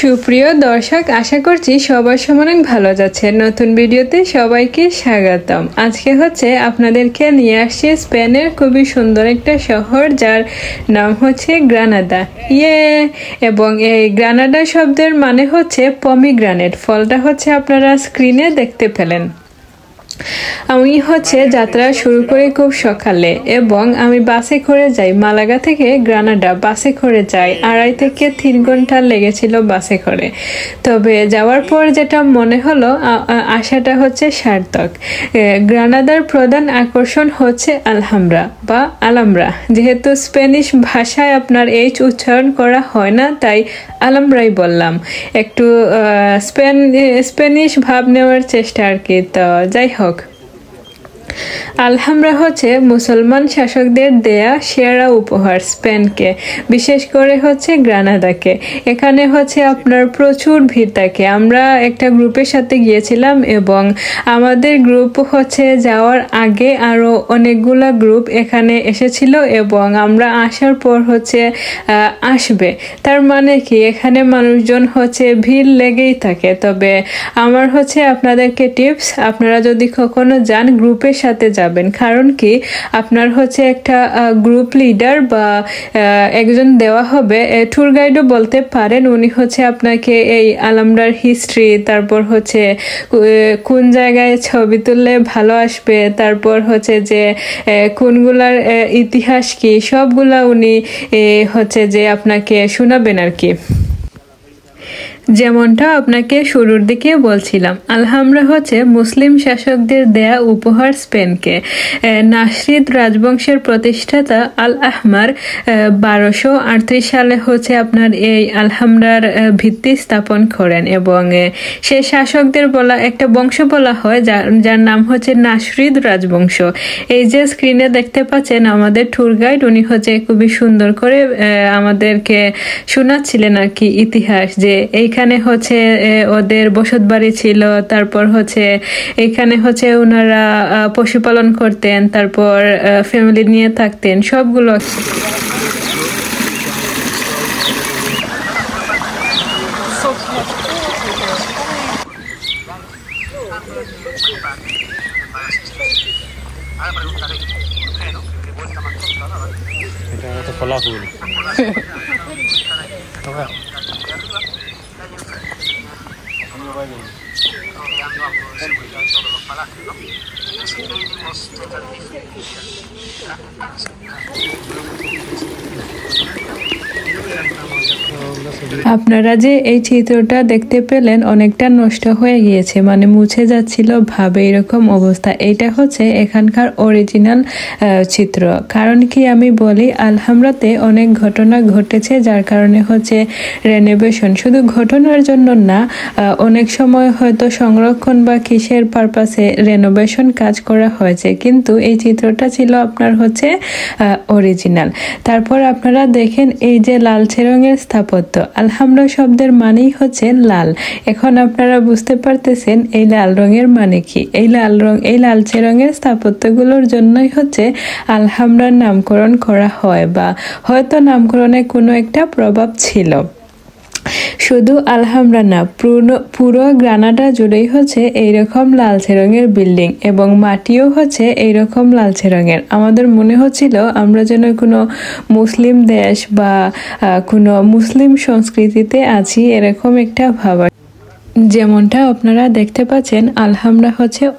সুপ্রিয় দর্শক, আশা করছি সবার অনেক ভালো যাচ্ছে। নতুন ভিডিওতে সবাইকে স্বাগতম। আজকে আপনাদেরকে নিয়ে আসছি স্পেনের খুবই সুন্দর একটা শহর, যার নাম হচ্ছে গ্রানাদা। এবং এই গ্রানাডা শব্দের মানে হচ্ছে পমিগ্রানেট। ফলটা আপনারা স্ক্রিনে দেখতে পেলেন। আমি যাত্রা শুরু করি খুব সকালে এবং আমি বাসে করে যাই। মালাগা থেকে গ্রানাডা বাসে করে যাই। 2.5 থেকে 3 ঘন্টা লেগেছিল বাসে করে। তবে যাওয়ার পর যেটা মনে হলো, আশাটা সার্থক। গ্রানাদার প্রধান আকর্ষণ আলহামরা বা আলামরা। যেহেতু স্প্যানিশ ভাষায় আপনার এইচ উচ্চারণ করা হয় না, তাই আলামরাই বললাম। একটু স্প্যানিশ ভাব নেওয়ার চেষ্টা আর কি। তো যাই হোক, আলহামরা মুসলমান শাসকদের দেয়া সেরা উপহার স্পেনকে, বিশেষ করে গ্রানাদাকে। এখানে আপনার প্রচুর ভিড় থাকে। আমরা একটা গ্রুপের সাথে গিয়েছিলাম এবং আমাদের গ্রুপ যাওয়ার আগে আরো অনেকগুলা গ্রুপ এখানে এসেছিল এবং আমরা আসার পর আসবে। তার মানে কি, এখানে মানুষজন ভিড় লেগেই থাকে। তবে আমার আপনাদেরকে টিপস, আপনারা যদি কখনো যান গ্রুপের সাথে যাবেন। কারণ কি, আপনার একটা গ্রুপ লিডার বা একজন দেওয়া হবে, ট্যুর গাইডও বলতে পারেন। উনি আপনাকে এই আলামরার হিস্ট্রি, তারপর কোন জায়গায় ছবি তুললে ভালো আসবে, তারপর যে কোনগুলার ইতিহাস কি, সবগুলা উনি যে আপনাকে শোনাবেন আর কি। যেমনটা আপনাকে শুরুর দিকে বলছিলাম, আলহামরা মুসলিম শাসকদের দেয়া উপহার স্পেনকে। নাসরিদ রাজবংশের প্রতিষ্ঠাতা আল আহমার 1238 সালে আপনার এই আলহামরার ভিত্তি স্থাপন করেন এবং সে শাসকদের বলা একটা বংশ বলা হয়, যার নাম নাসরিদ রাজবংশ। এই যে স্ক্রিনে দেখতে পাচ্ছেন আমাদের ট্যুর গাইড, উনি খুবই সুন্দর করে আমাদেরকে শোনাচ্ছিলেন আর কি ইতিহাস, যে এইখানে ওদের বসত বাড়ি ছিল, তারপর এখানে ওনারা পশুপালন করতেন, তারপর ফ্যামিলি নিয়ে থাকতেন, সবগুলো। আপনারা যে এই চিত্রটা দেখতে পেলেন, অনেকটা নষ্ট হয়ে গিয়েছে, মানে মুছে যাচ্ছিল ভাবে, এরকম অবস্থা। এটা এখানকার অরিজিনাল চিত্র। কারণ কি আমি বলি, আলহামরাতে অনেক ঘটনা ঘটেছে, যার কারণে রেনোভেশন। শুধু ঘটনার জন্য না, অনেক সময় হয়তো সংরক্ষণ বা কিসের পারপাসে রেনোভেশন কাজ করা হয়েছে, কিন্তু এই চিত্রটা ছিল আপনার অরিজিনাল। তারপর আপনারা দেখেন এই যে লালচে রঙের স্থাপত্য, আলহামরা শব্দের মানেই লাল। এখন আপনারা বুঝতে পারতেছেন এই লাল রঙের মানে কি। এই লালচে রঙের স্থাপত্যগুলোর জন্যই আলহামরার নামকরণ করা হয়, বা হয়তো নামকরণে কোনো একটা প্রভাব ছিল। শুধু আলহামরা না, পুরো গ্রানাডা জুড়েই এইরকম লালচে রঙের বিল্ডিং এবং মাটিও এইরকম লালচে রঙের। আমাদের মনে হচ্ছিল আমরা যেন কোনো মুসলিম দেশ বা কোনো মুসলিম সংস্কৃতিতে আছি, এরকম একটা ভাব। যেমনটা আপনারা দেখতে পাচ্ছেন, আলহামরা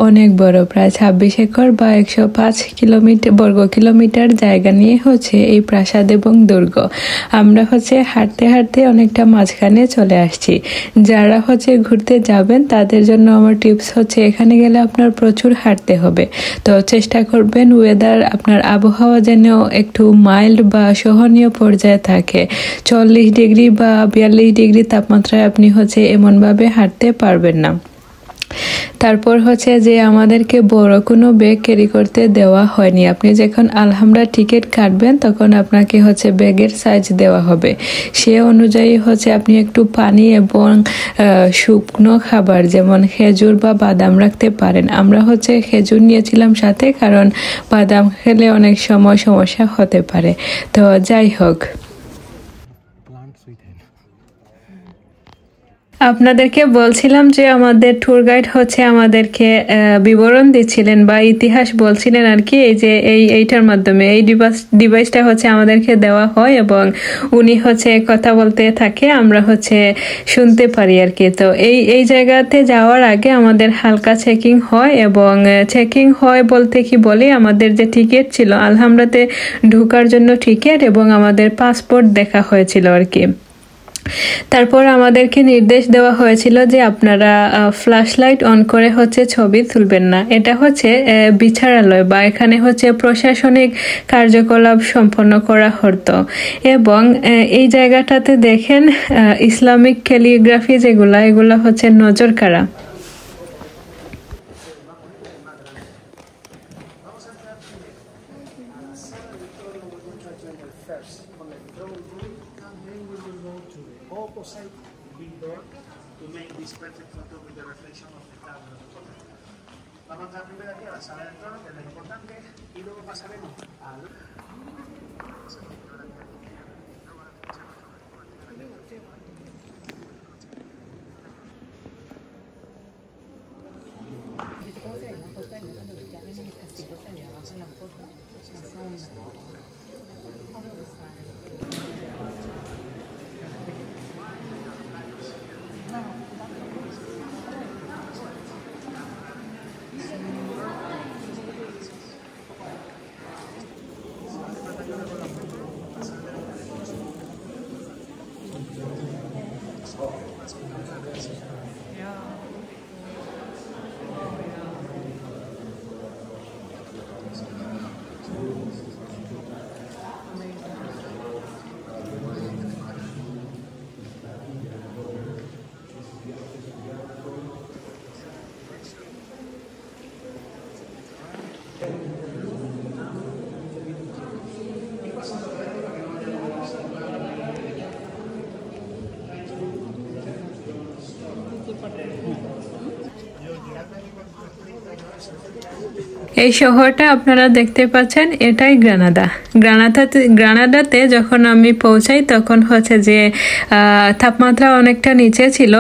অনেক বড়, প্রায় 26 একর বা 105 বর্গ কিলোমিটার জায়গা নিয়ে এই প্রাসাদ এবং দুর্গ। আমরা হাঁটতে হাঁটতে অনেকটা মাঝখানে চলে আসছি। যারা ঘুরতে যাবেন তাদের জন্য আমার টিপস এখানে গেলে আপনার প্রচুর হাঁটতে হবে। তো চেষ্টা করবেন ওয়েদার, আপনার আবহাওয়া যেন একটু মাইল্ড বা সহনীয় পর্যায়ে থাকে। 40 ডিগ্রি বা 42 ডিগ্রি তাপমাত্রায় আপনি এমনভাবে হাঁটতে পারবেন না। তারপর যে আমাদেরকে বড় কোনো ব্যাগ ক্যারি করতে দেওয়া হয়নি। আপনি যখন আলহামরা টিকিট কাটবেন তখন আপনাকে ব্যাগের সাইজ দেওয়া হবে। সে অনুযায়ী আপনি একটু পানি এবং শুকনো খাবার যেমন খেজুর বা বাদাম রাখতে পারেন। আমরা খেজুর নিয়েছিলাম সাথে, কারণ বাদাম খেলে অনেক সময় সমস্যা হতে পারে। তো যাই হোক, আপনাদেরকে বলছিলাম যে আমাদের ট্যুর গাইড হচ্ছে আমাদেরকে বিবরণ দিচ্ছিলেন বা ইতিহাস বলছিলেন আর কি, এই যে এইটার মাধ্যমে এই ডিভাইসটা হচ্ছে আমাদেরকে দেওয়া হয় এবং উনি হচ্ছে কথা বলতে থাকে, আমরা হচ্ছে শুনতে পারি আর কি। তো এই জায়গাতে যাওয়ার আগে আমাদের হালকা চেকিং হয়, এবং চেকিং হয় বলতে কি বলি, আমাদের যে টিকিট ছিল আলহামরাতে ঢোকার জন্য টিকিট এবং আমাদের পাসপোর্ট দেখা হয়েছিল আর কি। তারপর আমাদেরকে নির্দেশ দেওয়া হয়েছিল যে আপনারা ফ্ল্যাশ লাইট অন করে হচ্ছে ছবি তুলবেন না। এটা হচ্ছে বিচারালয় বা এখানে হচ্ছে প্রশাসনিক কার্যকলাপ সম্পন্ন করা হতো। এবং এই জায়গাটাতে দেখেন ইসলামিক ক্যালিগ্রাফি এগুলো হচ্ছে নজর কাড়া। Opposite big door to make this perfect photo with the reflection of the camera. Vamos a primero aquí a la sala de trono, que es lo importante, y luego pasaremos al... এই শহরটা আপনারা দেখতে পাচ্ছেন, এটাই গ্রানাদাতে যখন আমি পৌঁছাই তখন হচ্ছে যে তাপমাত্রা অনেকটা নিচে ছিল,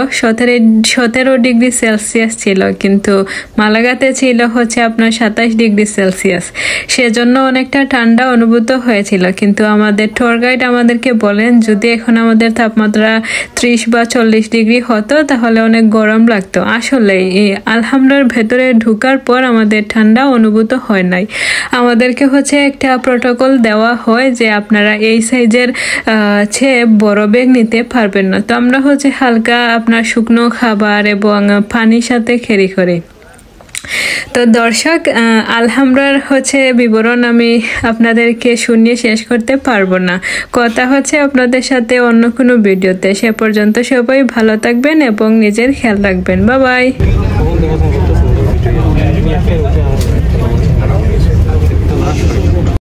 17 ডিগ্রি সেলসিয়াস ছিল, কিন্তু মালাগাতে ছিল হচ্ছে আপনার 27 ডিগ্রি সেলসিয়াস। সেজন্য অনেকটা ঠান্ডা অনুভূত হয়েছিল। কিন্তু আমাদের ট্যুর গাইড আমাদেরকে বলেন যদি এখন আমাদের তাপমাত্রা 30 বা 40 ডিগ্রি হতো তাহলে অনেক গরম লাগতো। আসলে আলহামরার ভেতরে ঢোকার পর আমাদের ঠান্ডা অনুভূত হয় নাই। আমাদেরকে হচ্ছে একটা প্রটোকল দেওয়া হয় যে আপনারা এই সাইজের চেয়ে বড় ব্যাগ নিতে পারবেন না। তো আমরা হচ্ছে হালকা আপনার শুকনো খাবার এবং পানির সাথে ক্যারি করি। তো দর্শক, আলহামরার হচ্ছে বিবরণ আমি আপনাদেরকে শুনিয়ে শেষ করতে পারবো না। কথা হচ্ছে আপনাদের সাথে অন্য কোনো ভিডিওতে। সে পর্যন্ত সবাই ভালো থাকবেন এবং নিজের খেয়াল রাখবেন। Bye bye.